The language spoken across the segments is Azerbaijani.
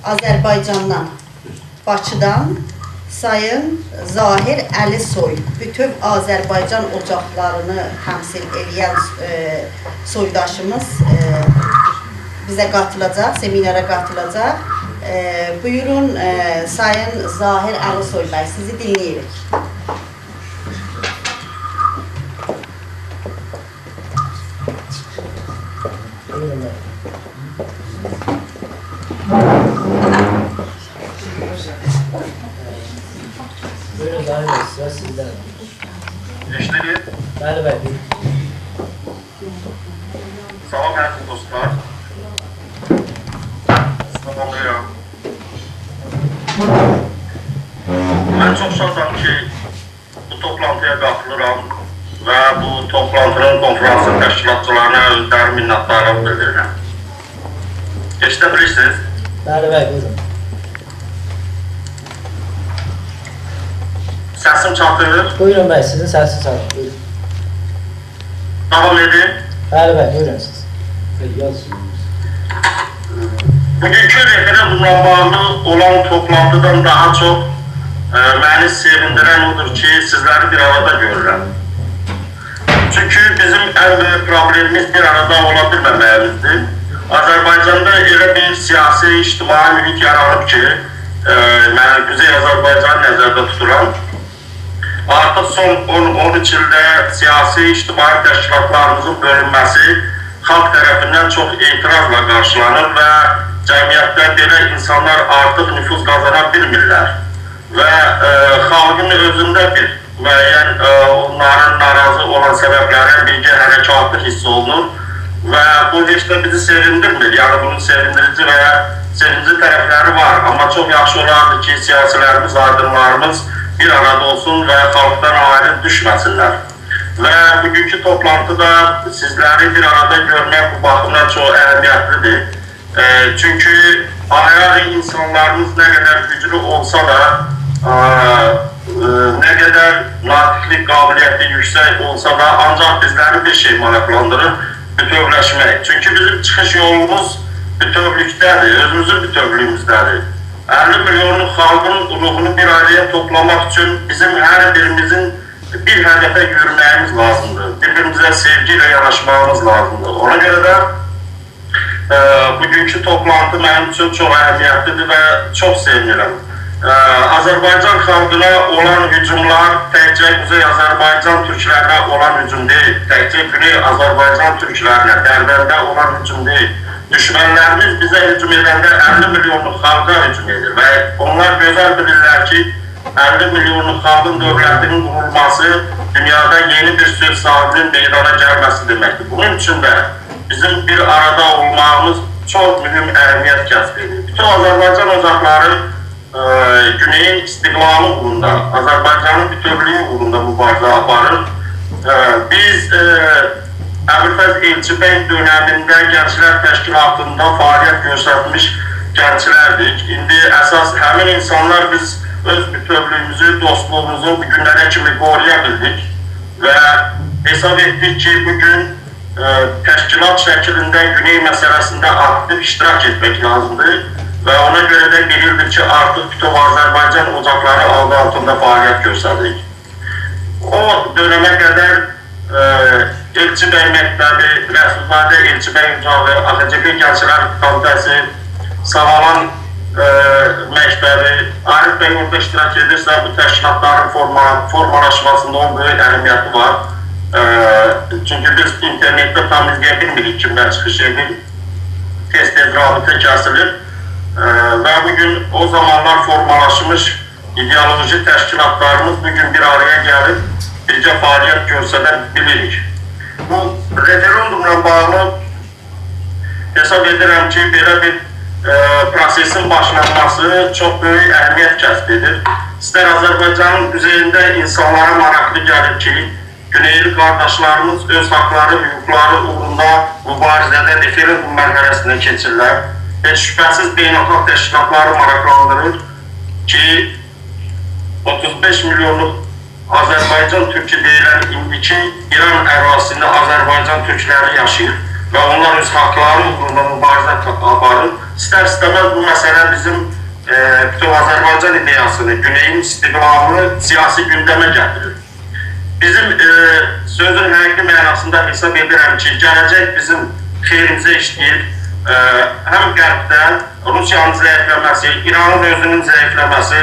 Azərbaycandan, Bakıdan Sayın Zahir Əlisoy bütöv Azərbaycan ocaqlarını təmsil edən soydaşımız bizə qatılacaq, seminara qatılacaq. Buyurun Sayın Zahir Əlisoy bəy, sizi dinləyirik. Buyurun Zahir Bey, sıra sizden. Eşleri, Bəli bəy. salam əziz dostlar. Salamlayıram. Mən çox şadam ki, bu toplantıya qatılıram və bu toplantının konferansın təşkilatçılarına özləri minnətdarlıq bildirirəm. Eşidə bilirsiniz? Bəli bəy, buyurun. Səsim çatır. Buyurun bəy, sizin səsiniz çatır. Buyurun. Davam edin. Bəli bəy, buyurun siz. Bugünkü referendumla bağlı olan toplantıdan daha çok beni sevindiren odur ki sizleri bir arada görürüm. Çünkü bizim en büyük problemimiz bir arada olabilmememizdir. Azerbaycan'da öyle bir siyasi, ictimai mühit yaranıb ki, Kuzey Azerbaycan nəzərdə tuturam. Artıq son 13 ildə siyasi, ictimai təşkilatlarımızın bölünməsi xalq tərəfindən çox etirazla qarşılanır və cəmiyyətdə belə insanlar artıq nüfuz qazana bilmirlər. Və xalqın özündə bir müəyyən onların narazı olan səbəblərə birgə hərəkatı hiss olunur və bu heç də bizi sevindirmir. Yəni bunun sevindirici və ya sevinci tərəfləri var. Amma çox yaxşı olardı ki, siyasilərimiz, aydınlarımız bir arada olsun və xalqdan ayrı düşməsinlər. Və bugünkü toplantıda sizləri bir arada görmək bu baxımdan çox əhəmiyyətlidir. Çünki ayrı insanlarımız nə qədər güclü olsa da, nə qədər natiqlik qabiliyyəti yüksək olsa da, ancaq bizləri bir şey maraqlandırır, bütövləşmək. Çünki bizim çıxış yolumuz bütövlükdədir, özümüzün bütövlüyümüzdədir. 50 milyonluq xalqın ruhunu bir araya toplamaq üçün bizim hər birimizin bir hədəfə yürüməyimiz lazımdır. Bir-birimizə sevgi ilə yanaşmağımız lazımdır. Ona görə də bugünkü toplantı mənim üçün çox əhəmiyyətlidir və çox sevinirəm. Azərbaycan xalqına olan hücumlar təkcə Kuzey Azərbaycan türklərinə olan hücum deyil, təkcə Güney Azərbaycan türklərinə, Dərbəndə olan hücum deyil. Düşmənlərimiz bizə hücum edəndə 50 milyonluq xalqa hücum edir və onlar gözəl bilirlər ki, 50 milyonluq xalqın dövlətinin qurulması dünyada yeni bir söz sahibinin meydana gəlməsi deməkdir. Bunun üçün də bizim bir arada olmağımız çox mühüm əhəmiyyət kəsb edir. Bütün Azərbaycan ocaqları Güneyin istiqlalı uğrunda, Azərbaycanın bütövlüyü uğrunda mübarizə aparır. Biz Əbülfəz Elçibəy dönəmində Gənclər Təşkilatında fəaliyyət göstərmiş gənclərdik. İndi əsas həmin insanlar biz öz bütövlüyümüzü, dostluğumuzu bu günlərə kimi qoruya bildik və hesab etdik ki, bugün təşkilat şəklində Güney məsələsində aktiv iştirak etmək lazımdır və ona görə də bilirdik ki, artıq bütün Azərbaycan ocaqları adı altında fəaliyyət göstərdik. O dönəmə qədər Elçibəy məktəbi, Rəsulzadə Elçibəy ocağı, AXCB Gənclər Komitəsi, Savalan məktəbi, Arif bəy orada iştirak edirsə, bu təşkilatların formalaşmasında onun böyük əhəmiyyəti var. Çünki biz internetdə tam izləyə bilmirik kimlər çıxış edir, tez-tez rabitə kəsilir və bugün o zamanlar formalaşmış ideoloji təşkilatlarımız bugün bir araya gəlib, bircə fəaliyyət görsədə bilirik. Bu referendumla bağlı hesab edirəm ki, belə bir prosesin başlanması çox böyük əhəmiyyət kəsb edir. İstər Azərbaycanın üzərində insanlara maraqlı gəlir ki, Güneyli qardaşlarımız öz haqları, hüquqları uğrunda mübarizədə referendum mərhələsində keçirlər. Heç şübhəsiz beynəlxalq təşkilatları maraqlandırır ki, 35 milyonluq Azərbaycan türkü deyilən indiki İran ərazisində Azərbaycan türkləri yaşayır və onlar öz haqları uğrunda mübarizə aparır. lazım. İster-istemez bu məsələ bizim bütün Azərbaycan ideyasını, Güneyin istiqlalını siyasi gündəmə gətirir. Bizim sözün həqiqi mənasında hesab edirəm ki, gələcək bizim xeyrimizə işləyir. Həm qərbdə Rusiyanın zəifləməsi, İranın özünün zəifləməsi,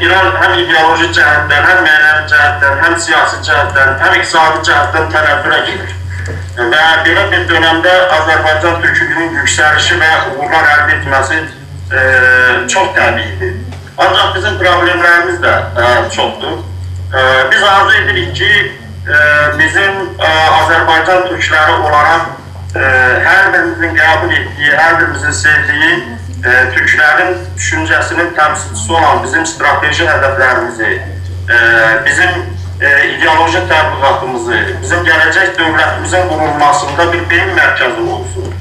İran həm ideoloji cəhətdən, həm mənəvi cəhətdən, həm siyasi cəhətdən, həm iqtisadi cəhətdən tərəfürə gedir. Və belə bir dönəmdə Azərbaycan türkülüğünün yüksəlişi və uğurlar əldə etməsi çox təbiidir. Ancaq bizim problemlərimiz də çoxdur. Biz arzu edirik ki, bizim Azərbaycan türkləri olaraq hər birimizin qəbul etdiyi, hər birimizin sevdiyi türklərin düşüncəsinin təmsilçisi olan bizim strateji hədəflərimizi, bizim ideoloji təbliğatımızı, bizim gələcək dövlətimizin qurulmasında bir beyin mərkəzi olsun.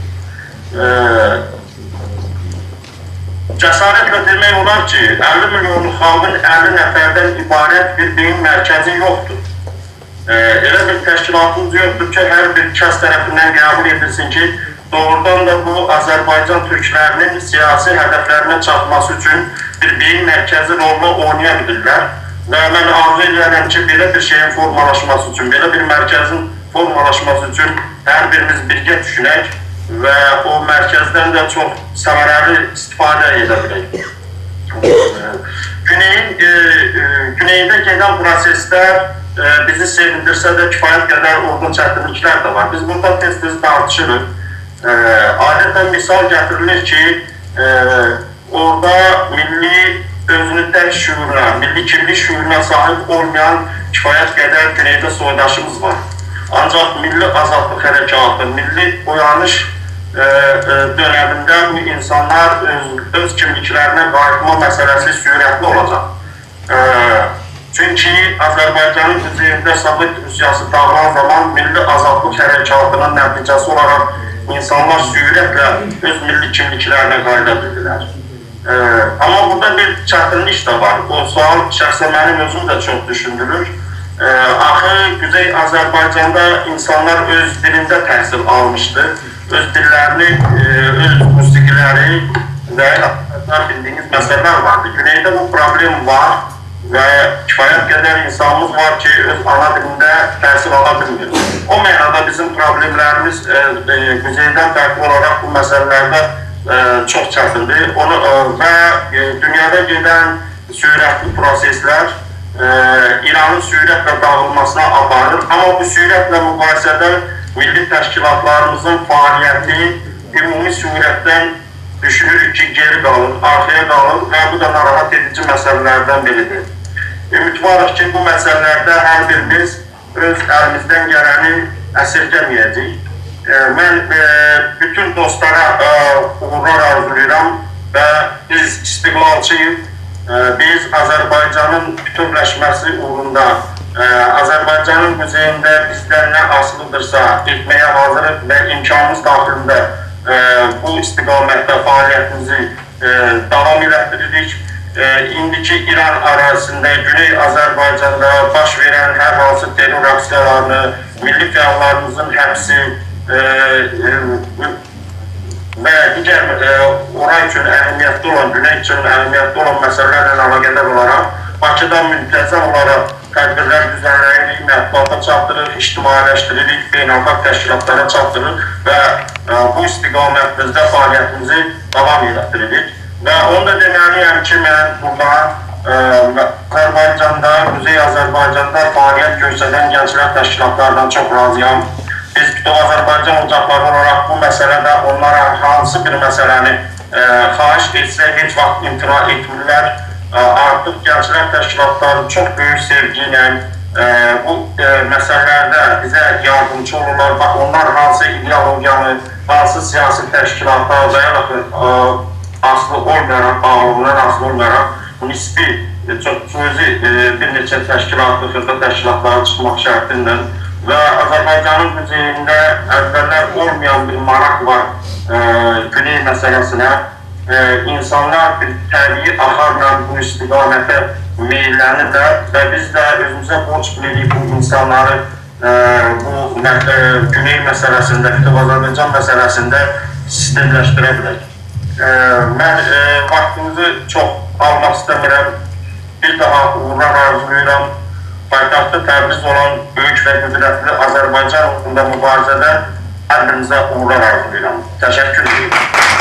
Cəsarətlə demək olar ki, 50 milyonluq xalqın 50 nəfərdən ibarət bir beyin mərkəzi yoxdur. Elə bir təşkilatımız yoxdur ki, hər bir kəs tərəfindən qəbul edilsin ki, doğrudan da bu Azərbaycan türklərinin siyasi hədəflərinə çatması üçün bir beyin mərkəzi rolunu oynaya bilirlər. Və mən arzu edirəm ki, belə bir şeyin formalaşması üçün, belə bir mərkəzin formalaşması üçün hər birimiz birgə düşünək və o mərkəzdən də çox səmərəli istifadə edə bilək. Güneydə gedən proseslər bizi sevindirsə də kifayət qədər uyğun çətinliklər də var. Biz burada tez-tez tartışırıq. Adətən misal gətirilir ki, orada milli özünü tək şüuruna, milli kimlik şüuruna sahib olmayan kifayət qədər Güneydə soydaşımız var. Ancaq milli azadlıq hərəkatı, milli oyanış dönəmində bu insanlar öz kimliklərinə qayıtma məsələsi sürətli olacaq. Çünki Azərbaycanın üzərində Sovet Rusiyası dağılan zaman milli azadlıq hərəkatının nəticəsi olaraq insanlar sürətlə öz milli kimliklərinə qayıda bildilər. Amma burada bir çətinlik də var. O sual şəxsən mənim özüm də çox düşündürür. Axı Güney Azərbaycanda insanlar öz dilində təhsil almışdı. Öz dillərini, öz musiqiləri və bildiyiniz məsələlər vardı. Güneydə bu problem var və kifayət qədər insanımız var ki, öz ana dilində təhsil ala bilmir. O mənada bizim problemlərimiz Güneydən fərqli olaraq bu məsələlərdə çox çətindir. Və dünyada gedən sürətli proseslər İranın sürətlə dağılmasına aparır. Amma bu sürətlə müqayisədə milli təşkilatlarımızın fəaliyyəti ümumi sürətdən düşünürük ki, geri qalır, arxaya qalır və bu da narahat edici məsələlərdən biridir. Ümidvarıq ki, bu məsələlərdə hər birimiz öz əlimizdən gələni əsirgəməyəcək. Mən bütün dostlara uğurlar arzulayıram və biz istiqlalçıyıq. Biz Azərbaycanın bütövləşməsi uğrunda Azərbaycanın muzeyində bizdən nə asılıdırsa etməyə hazırıq və imkanımız daxilində bu istiqamətdə fəaliyyətimizi davam elətdiririk. İndiki İran ərazisində, Güney Azərbaycanda baş verən hər hansı terror aksiyalarını, milli fəallarımızın həbsi və digər ora üçün əhəmiyyətli olan, Güney üçün əhəmiyyətli olan məsələlərlə əlaqədar olaraq Bakıda müntəzəm olaraq tədbirlər düzənləyirik, mətbuata çatdırırıq, ictimailəşdiririk, beynəlxalq təşkilatlara çatdırırıq və bu istiqamətimizdə fəaliyyətimizi davam elətdiririk. Və onu da deməliyəm ki, mən burada Azərbaycanda, Kuzey Azərbaycanda fəaliyyət göstərən gənclər təşkilatlarından çox razıyam. Biz bütün Azərbaycan ocaqları olaraq bu məsələdə onlara hansı bir məsələni xahiş etsə, heç vaxt imtina etmirlər. Artıq gənclər təşkilatları çox böyük sevgi ilə bu məsələlərdə bizə yardımcı olurlar. Bax, onlar hansı ideologiyanı, hansı siyasi təşkilata və ya asılı olmayaraq, bağlılığından asılı olmayaraq nisbi, özü bir neçə təşkilatlı, xırda təşkilatlara çıxmaq şərtindən və Azərbaycanın muzeyində əvvəllər olmayan bir maraq var Güney məsələsinə. İnsanlar bir təbii axarla bu istiqamətə meyillənirlər və biz də özümüzə borc bilirik bu insanları bu Güney məsələsində, Azərbaycan məsələsində sistemləşdirə bilək. Mən vaxtınızı çox almaq istəmirəm. Bir daha uğurlar arzulayıram. Paytaxtda Təbriz olan böyük və qüdrətli Azərbaycan uğrunda mübarizədə hər birinizə uğurlar arzulayıram. Təşəkkür edirəm.